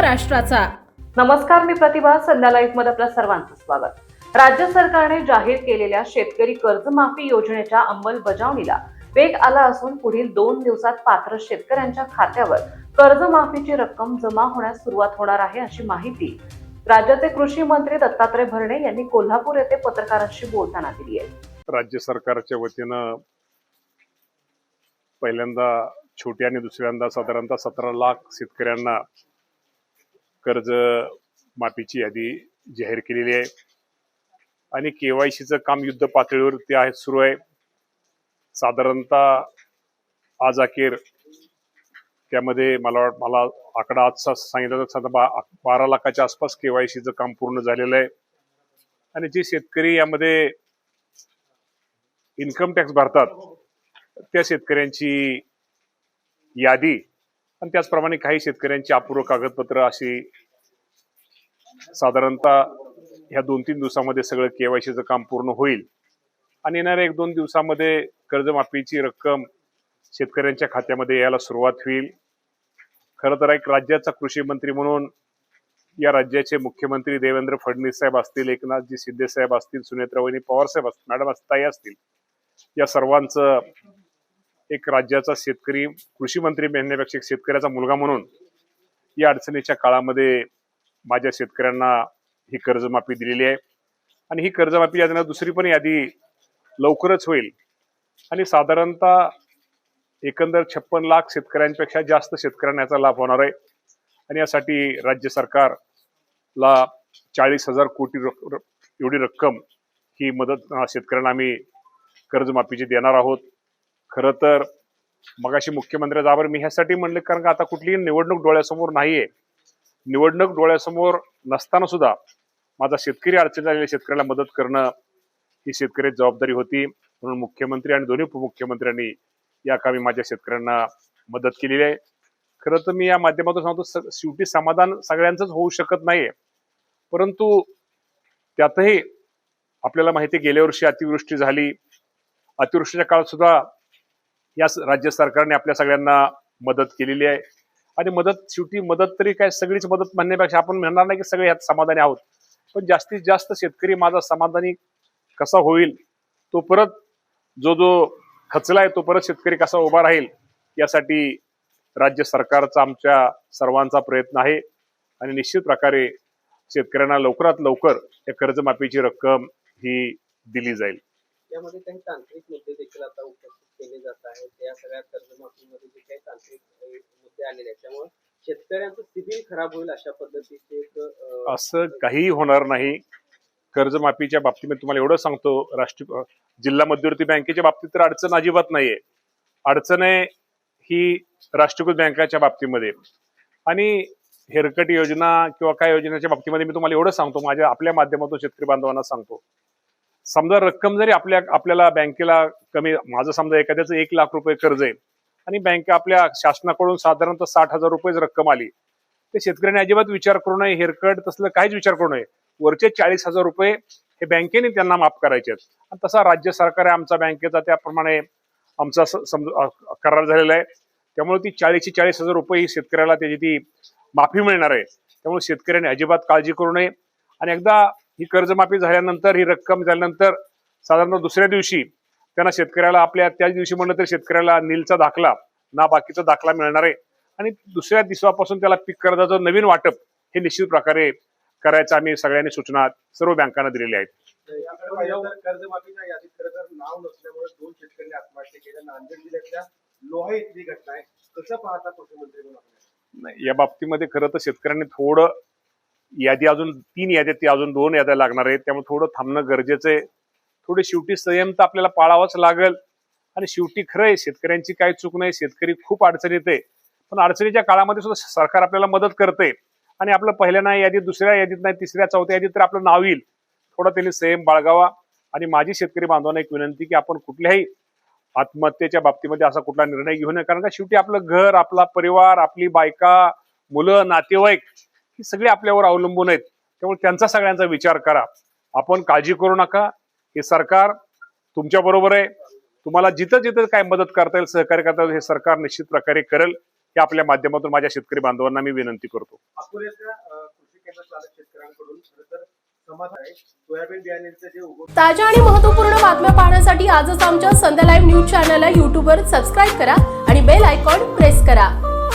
महाराष्ट्राचा. नमस्कार, मी प्रतिभा. संध्या लाईव्ह मध्ये आपल्या सर्वांचं स्वागत. राज्य सरकारने जाहीर केलेल्या शेतकरी कर्जमाफी योजनेच्या अंमलबजावणीला वेग आला असून पुढील 2 दिवसात पात्र शेतकऱ्यांच्या खात्यावर कर्जमाफीची रक्कम जमा होण्यास सुरुवात होणार आहे, अशी माहिती राज्याचे कृषी मंत्री दत्तात्रय भरणे यांनी कोल्हापूर येथे पत्रकारांशी बोलताना दिली आहे. राज्य सरकारच्या वतीनं पहिल्यांदा छोटी आणि दुसऱ्यांदा साधारणतः 17 लाख शेतकऱ्यांना कर्ज माफीची यादी जाहीर केलेली आहे आणि केवायसीचं काम युद्ध पातळीवरती आहे सुरू आहे. साधारणतः आज अखेर त्यामध्ये मला आकडा आजचा सांगितलं तर 12 लाखाच्या आसपास केवायसीचं काम पूर्ण झालेलं आहे. आणि जे शेतकरी यामध्ये इन्कम टॅक्स भरतात त्या शेतकऱ्यांची यादी आणि त्याचप्रमाणे काही शेतकऱ्यांची अपूर्व कागदपत्र अशी साधारणतः ह्या 2-3 दिवसामध्ये सगळं केवायसीचं काम पूर्ण होईल आणि येणाऱ्या 1-2 दिवसामध्ये कर्जमाफीची रक्कम शेतकऱ्यांच्या खात्यामध्ये यायला सुरुवात होईल. खरं तर एक राज्याचा कृषी मंत्री म्हणून या राज्याचे मुख्यमंत्री देवेंद्र फडणवीस साहेब असतील, एकनाथजी शिंदे साहेब असतील, सुनेत्रा वहिनी पवार साहेब असतील, मॅडम ताई असतील, या सर्वांचं एक राज्याचा शेतकरी कृषी मंत्री म्हणण्यापेक्षा एक शेतकऱ्याचा मुलगा म्हणून या अडचणीच्या काळामध्ये माझ्या शेतकऱ्यांना ही कर्जमाफी दिलेली आहे. आणि ही कर्जमाफी यादी दुसरी पण यादी लवकरच होईल आणि साधारणतः एकंदर 56 लाख शेतकऱ्यांपेक्षा जास्त शेतकऱ्यांना याचा लाभ होणार आहे. आणि यासाठी राज्य सरकारला 40,000 कोटी एवढी रक्कम ही मदत शेतकऱ्यांना आम्ही कर्जमाफीची देणार आहोत. खरं तर मगाशी मुख्यमंत्र्याचा आभार मी ह्यासाठी म्हणले कारण का आता कुठलीही निवडणूक डोळ्यासमोर नाहीये. निवडणूक डोळ्यासमोर नसताना सुद्धा माझा शेतकरी अडचणीत आलेल्या शेतकऱ्याला मदत करणं ही शेतकऱ्याची जबाबदारी होती. म्हणून मुख्यमंत्री आणि दोन्ही उपमुख्यमंत्र्यांनी या कामी माझ्या शेतकऱ्यांना मदत केलेली आहे. खरं तर मी या माध्यमातून सांगतो, शेवटी समाधान सगळ्यांचंच होऊ शकत नाहीये, परंतु त्यातही आपल्याला माहिती आहे गेल्या वर्षी अतिवृष्टी झाली. अतिवृष्टीच्या काळात सुद्धा या राज्य सरकारने आपल्या सगळ्यांना मदत केलेली आहे. आणि शेवटी मदत तरी काय सगळीच मदत म्हणण्यापेक्षा आपण म्हणणार नाही की सगळे यात समाधानी आहोत, पण जास्तीत जास्त शेतकरी माझा समाधानी कसा होईल, तो परत जो खचलाय तो परत शेतकरी कसा उभा राहील यासाठी राज्य सरकारचा आमच्या सर्वांचा प्रयत्न आहे. आणि निश्चित प्रकारे शेतकऱ्यांना लवकरात लवकर या कर्जमाफीची रक्कम ही दिली जाईल. यामध्ये काही तांत्रिक मुद्दे देखील आता उपस्थित केले जात आहेत. या सगळ्या कर्जमाफीमध्ये जे काही तांत्रिक मुद्दे आलेले आहेत त्यामुळे शेतकऱ्यांचं सिबिल खराब होईल अशा पद्धतीचे असं काही होणार नाही. कर्जमाफीच्या बाबतीमध्ये तुम्हाला एवढं सांगतो, जिल्हा मध्यवर्ती बँकेच्या बाबतीत तर अडचण अजिबात नाहीये. अडचण आहे ही राष्ट्रीयकृत बँकाच्या बाबतीमध्ये आणि हेरकट योजना किंवा काय योजनेच्या बाबतीमध्ये मी तुम्हाला एवढं सांगतो, आपल्या माध्यमातून शेतकरी बांधवांना सांगतो, समजा रक्कम जरी आपल्याला बँकेला कमी, माझं समजा एखाद्याचं 1 लाख रुपये कर्ज आहे आणि बँक आपल्या शासनाकडून साधारणतः 60,000 रुपये रक्कम आली, ते शेतकऱ्यांनी अजिबात विचार करू नये, हेरकट तसलं काहीच विचार करू नये. वरचे 40,000 रुपये हे बँकेने त्यांना माफ करायचे आहेत. आणि तसा राज्य सरकार आहे आमचा बँकेचा, त्याप्रमाणे आमचा करार झालेला आहे. त्यामुळे ती 40,000 रुपये ही शेतकऱ्याला त्याची ती माफी मिळणार आहे. त्यामुळे शेतकऱ्यांनी अजिबात काळजी करू नये. आणि एकदा ही कर्जमाफी झाल्यानंतर, ही रक्कम झाल्यानंतर साधारणतः दुसऱ्या दिवशी त्यांना शेतकऱ्याला आपल्या त्याच दिवशी म्हणलं तर शेतकऱ्याला नीलचा दाखला ना बाकीचा दाखला मिळणार आहे. आणि दुसऱ्या दिवसापासून त्याला पीक कर्जाचं नवीन वाटप हे निश्चित प्रकारे करायचं आम्ही सगळ्यांनी सूचना सर्व बँकांना दिलेल्या आहेत. कर्जमाफीच्या यादीत खरं तर नाव नसल्यामुळे 2 शेतकऱ्यांनी आत्महत्या केल्या. नांदेड जिल्ह्यातल्या लोहा इथली घटना आहे. कसं पाहता कृषी मंत्री म्हणून? या बाबतीमध्ये खरं तर शेतकऱ्यांनी थोडं यादी अजून 3 याद्या, ती अजून 2 याद्या लागणार आहेत, त्यामुळे थोडं थांबणं गरजेचं आहे. थोडी शेवटी संयम तर आपल्याला पाळावाच लागेल. आणि शेवटी खरं आहे शेतकऱ्यांची काही चूक नाही, शेतकरी खूप अडचणीत आहे, पण अडचणीच्या काळामध्ये सुद्धा सरकार आपल्याला मदत करते. आणि आपलं पहिल्या नाही यादीत, दुसऱ्या यादीत नाही, तिसऱ्या चौथ्या यादीत तर आपलं नाव येईल. थोडा त्यांनी संयम बाळगावा. आणि माझी शेतकरी बांधवांना एक विनंती की आपण कुठल्याही आत्महत्येच्या बाबतीमध्ये असा कुठला निर्णय घेऊ नये, कारण का शेवटी आपलं घर, आपला परिवार, आपली बायका, मुलं, नातेवाईक ही सगळी आपल्यावर अवलंबून आहेत. त्यामुळे त्यांचा सगळ्यांचा विचार करा. आपण काळजी करू नका. हे सरकार तुमच्या बरोबर आहे. तुम्हाला जिथं जिथं काय मदत करता येईल, सहकार्य करता येईल, हे सरकार निश्चित प्रकारे करेल. ही आपल्या माध्यमातून माझ्या शेतकरी बांधवांना मी विनंती करतो. अकोल्याच्या कृषी केंद्र चालक शेतकऱ्यांकडून खरं तर समाधान आहे. सोयाबीन बियाण्यांचं जे ताज्या आणि महत्त्वपूर्ण बातम्या पाहण्यासाठी आजच आमच्या संध्या लाईव्ह न्यूज चॅनलला यूट्यूबवर सबस्क्राईब करा आणि बेल आयकॉन प्रेस करा.